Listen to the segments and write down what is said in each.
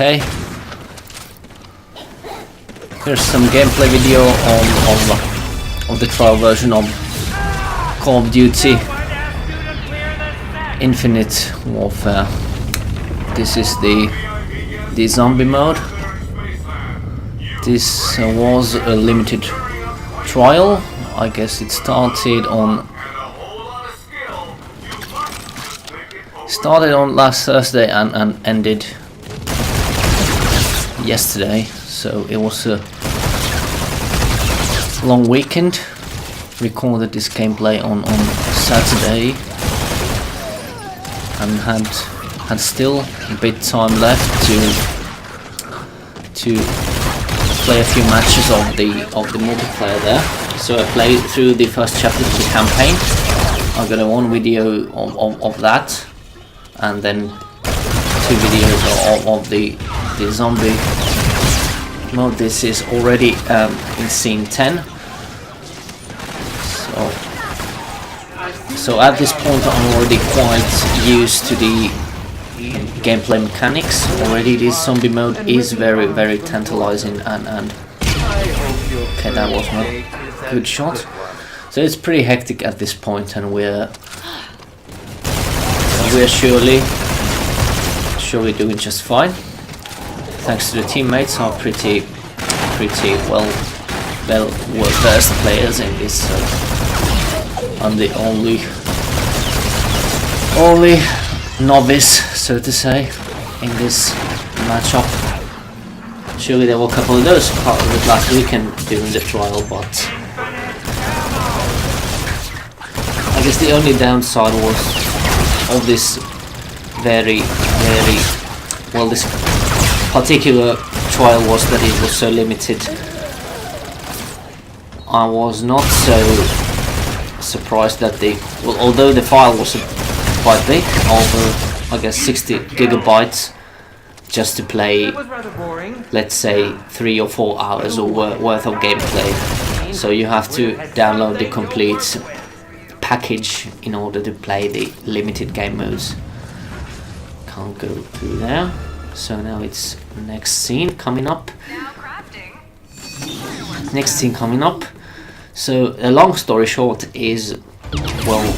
Okay. Here's some gameplay video of the trial version of Call of Duty Infinite Warfare. This is the zombie mode. This was a limited trial. I guess it started on last Thursday and ended yesterday. So it was a long weekend. Recorded this gameplay on Saturday and had still a bit time left to play a few matches of the multiplayer there. So I played through the first chapter of the campaign. I got one video of that, and then 2 videos of the zombie mode. This is already in scene 10. So at this point I'm already quite used to the gameplay mechanics. Already this zombie mode is very tantalizing and okay, that was not a good shot. So it's pretty hectic at this point, and we're surely doing just fine. Thanks to the teammates, are pretty well versed players in this. I'm the only novice, so to say, in this matchup. Surely there were a couple of those part of it last weekend during the trial, but I guess the only downside was of this this particular trial was that it was so limited. I was not so surprised that although the file was quite big, over I guess 60 gigabytes, just to play, let's say 3 or 4 hours worth of gameplay. So you have to download the complete package in order to play the limited game modes. Can't go through there. So now it's next scene coming up. So a long story short is, well,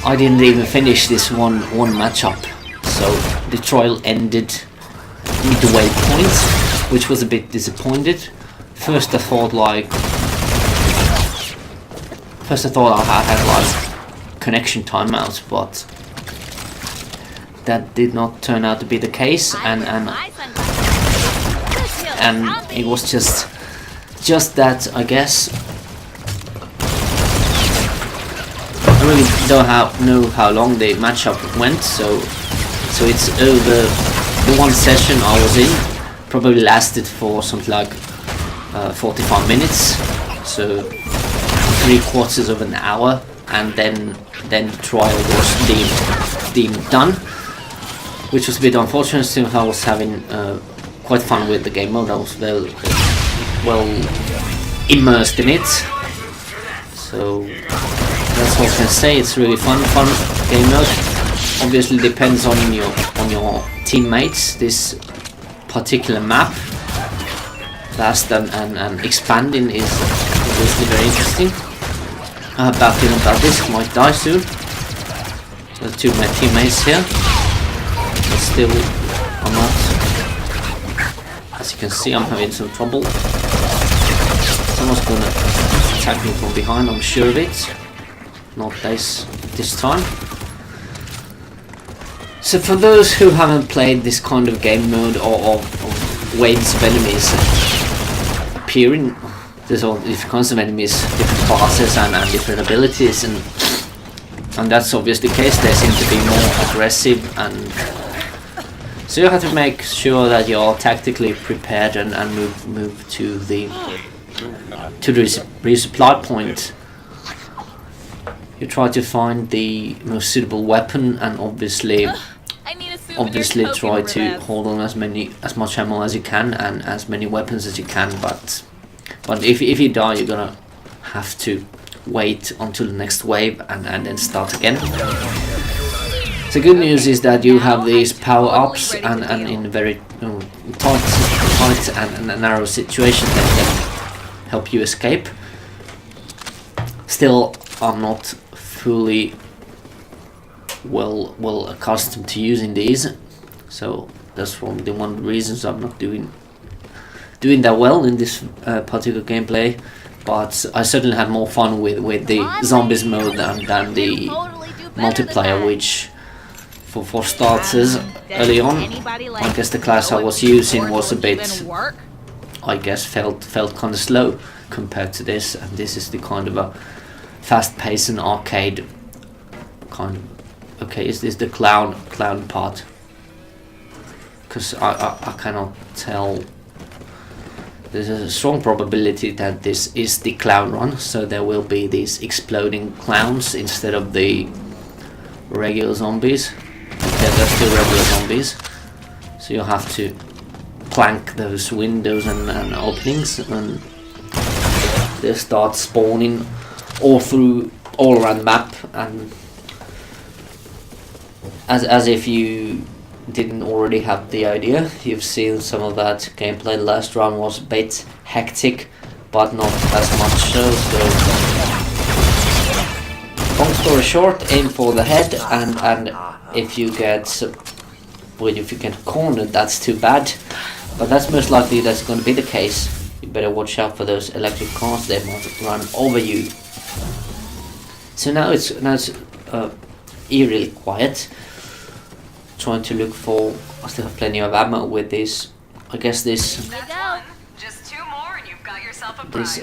I didn't even finish this one matchup. So the trial ended midway point, which was a bit disappointed. First I thought I had like connection timeouts, but that did not turn out to be the case, and it was just that, I guess. I really don't know how long the matchup went, so it's over. The one session I was in probably lasted for something like 45 minutes, so 3/4 of an hour, and then the trial was deemed done, which was a bit unfortunate since I was having quite fun with the game mode. I was well immersed in it, so that's all I can say. It's really fun game mode. Obviously depends on your teammates. This particular map, Blast and Expanding, is obviously very interesting. I have bad feeling about this, might die soon. So 2 of my teammates here, but still I'm not. As you can see, I'm having some trouble. Someone's gonna attack me from behind, I'm sure of it. Not this time. So for those who haven't played this kind of game mode, or waves of enemies appearing, there's all different kinds of enemies, different classes and different abilities, and that's obviously the case. They seem to be more aggressive, and so you have to make sure that you're tactically prepared and move to the resupply point. You try to find the most suitable weapon, and obviously try to hold on as much ammo as you can and as many weapons as you can. But if you die, you're gonna have to wait until the next wave and then start again. The good news is that you have these power-ups, and in very tight and narrow situations that can help you escape. Still, I'm not fully well accustomed to using these, so that's one of the reasons I'm not doing that well in this particular gameplay. But I certainly had more fun with the zombies mode than the multiplayer, which for starters early on, I guess the class I was using was a bit, I guess, felt kind of slow compared to this, and this is the kind of a fast-paced and arcade kind of. Okay, is this the clown part? Because I cannot tell. There's a strong probability that this is the clown run, so there will be these exploding clowns instead of the regular zombies. Okay, they're still regular zombies, so you'll have to plank those windows and openings, and they start spawning all around the map, and as if you didn't already have the idea. You've seen some of that gameplay. The last round was a bit hectic, but not as much so. Long story short, aim for the head, and if you get cornered, that's too bad. But that's most likely that's going to be the case. You better watch out for those electric cars. They might run over you. So now it's eerily quiet. Trying to look for. I still have plenty of ammo with this. I guess this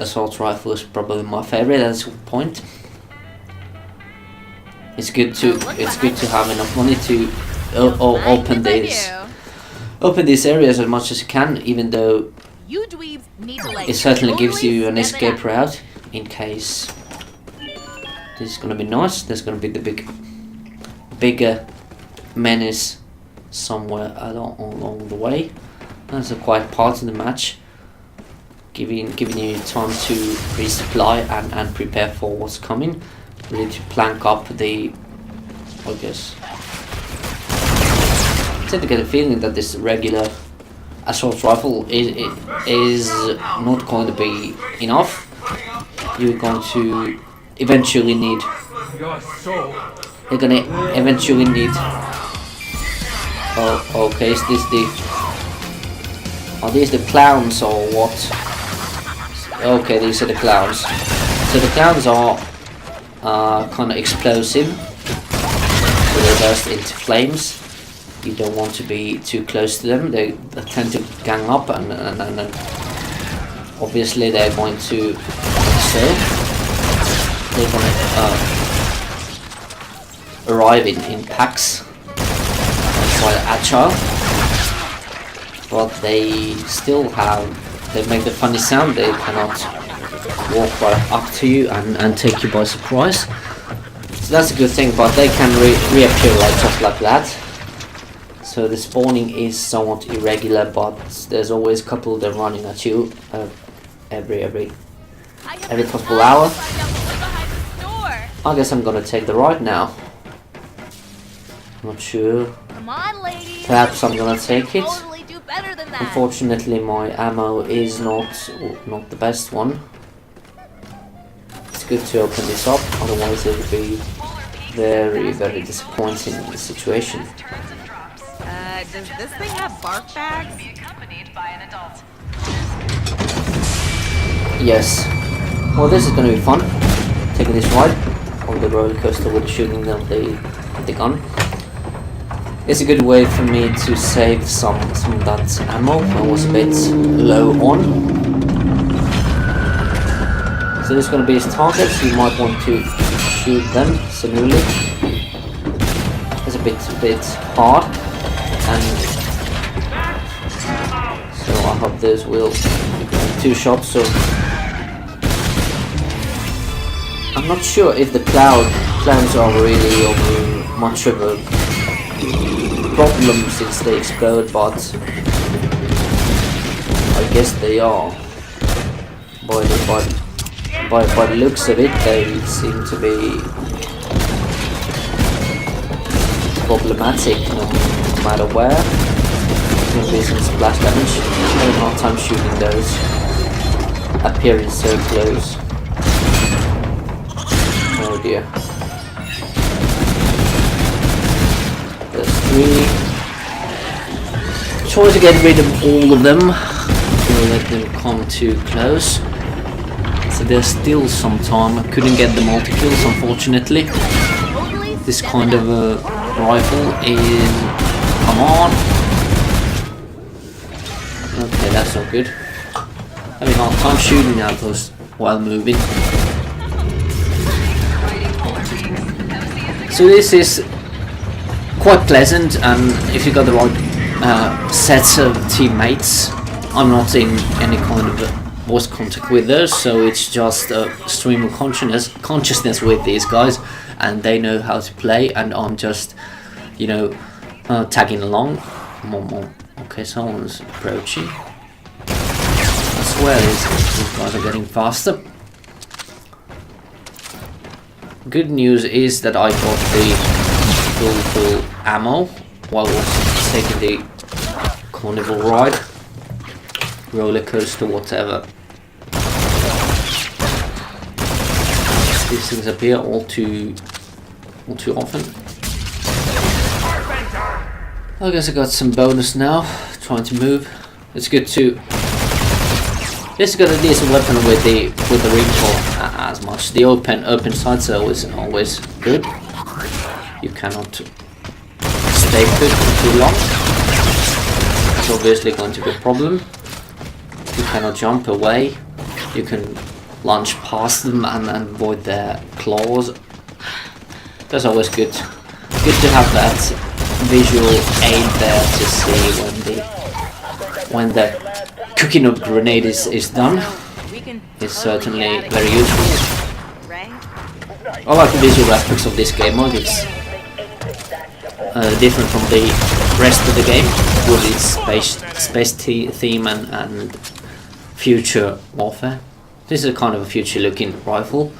assault rifle is probably my favorite at this point. It's good to have enough money to open these areas as much as you can, even though it certainly gives you an escape route in case. This is gonna be nice. There's gonna be the bigger menace somewhere along the way. That's a quiet part of the match, giving you time to resupply and prepare for what's coming. Really to plank up the, I guess. I tend to get a feeling that this regular assault rifle is not going to be enough. You're going to eventually need. You're gonna eventually need. Oh, okay. Is this the? Are these the clowns or what? Okay, these are the clowns. So the clowns are kind of explosive, so they burst into flames. You don't want to be too close to them. They tend to gang up, and obviously they're going to. They're going to arrive in packs. Quite agile, but they still have. They make the funny sound. They cannot walk right up to you and take you by surprise. So that's a good thing. But they can reappear just like that. So the spawning is somewhat irregular, but there's always a couple of them running at you every possible hour. I guess I'm gonna take the right now. Not sure. Perhaps I'm gonna take it. Unfortunately, my ammo is not the best one. It's good to open this up, otherwise it would be very disappointing in the situation. Does this thing have bark bags? Yes. Well, this is gonna be fun. Taking this ride on the roller coaster with shooting them the gun. It's a good way for me to save some of that ammo. I was a bit low on. So there's going to be his targets. You might want to shoot them similarly. It's a bit hard, and so I hope those will be 2 shots. So I'm not sure if the clowns are really much of a problem since they explode, but I guess they are. By the looks of it, they seem to be problematic no matter where. There's gonna be some splash damage. I'm having a hard time shooting those. Appearing so close. Oh dear. There's 3. Try to get rid of all of them. Don't let them come too close. So there's still some time. I couldn't get the multi-kills, unfortunately. This kind of a rifle is... Come on! Okay, that's not good. Having a hard time shooting at those while moving. So this is quite pleasant, and if you got the right sets of teammates, I'm not in any kind of voice contact with those, so it's just a stream of consciousness with these guys, and they know how to play, and I'm just, you know, tagging along. Okay, someone's approaching. I swear these guys are getting faster. Good news is that I got the full ammo while I was taking the carnival ride, roller coaster, whatever. These things appear all too often. I guess I got some bonus now, trying to move. It's good to... This has got a decent weapon with the recoil as much. The open sights are always good. You cannot stay put for too long. It's obviously going to be a problem. You cannot jump away. You can launch past them and avoid their claws. That's always good. Good to have that visual aid there to see when the cooking of grenade is done. It's certainly very useful. I like the visual aspects of this game mode. It's different from the rest of the game with its space theme and future warfare. This is a kind of a future looking rifle.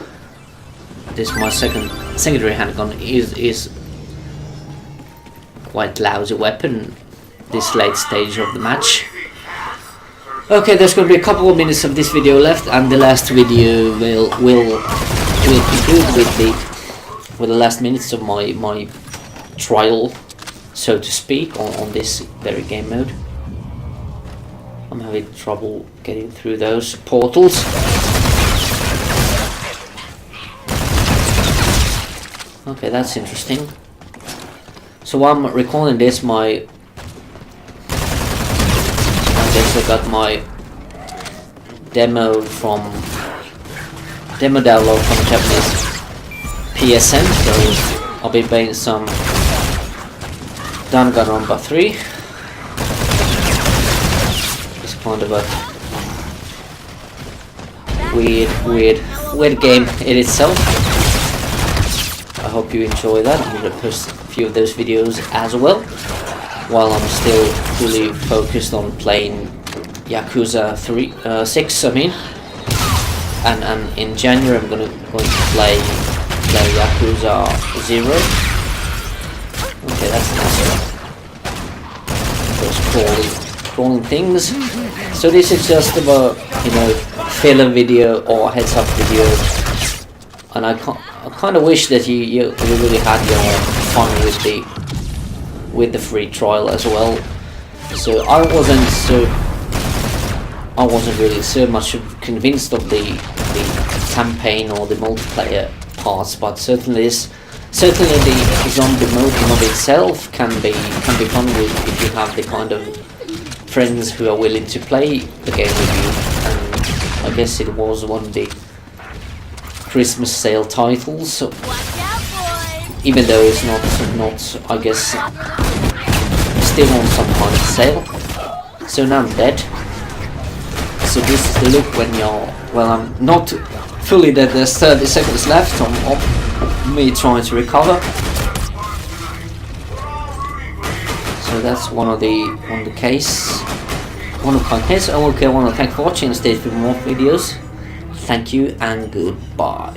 This my secondary handgun is quite lousy weapon this late stage of the match. Okay, there's going to be a couple of minutes of this video left, and the last video will conclude with the last minutes of my trial, so to speak, on this very game mode. I'm having trouble getting through those portals. Okay, that's interesting. So while I'm recording this, I guess I got my demo download from Japanese PSN, so I'll be playing some Danganronpa 3. It's kind of a weird game in itself. I hope you enjoy that. I'm going to post a few of those videos as well, while I'm still fully focused on playing Yakuza 6. I mean, and in January I'm going to play Yakuza 0. Okay, that's nice. Those crawling things. So this is just about, you know, filler video or heads up video, and I kind of wish that you really had your fun with the free trial as well. So I wasn't really so much convinced of the campaign or the multiplayer parts, but certainly the zombie mode in of itself can be fun with if you have the kind of friends who are willing to play the game with you. And I guess it was one of the Christmas sale titles, so even though it's not I guess still on some kind of sale. So now I'm dead. So this is the look when you're, well, I'm not fully dead. There's 30 seconds left of me trying to recover. So that's one of the case. Okay, I want to thank you for watching and stay for more videos. Thank you and goodbye.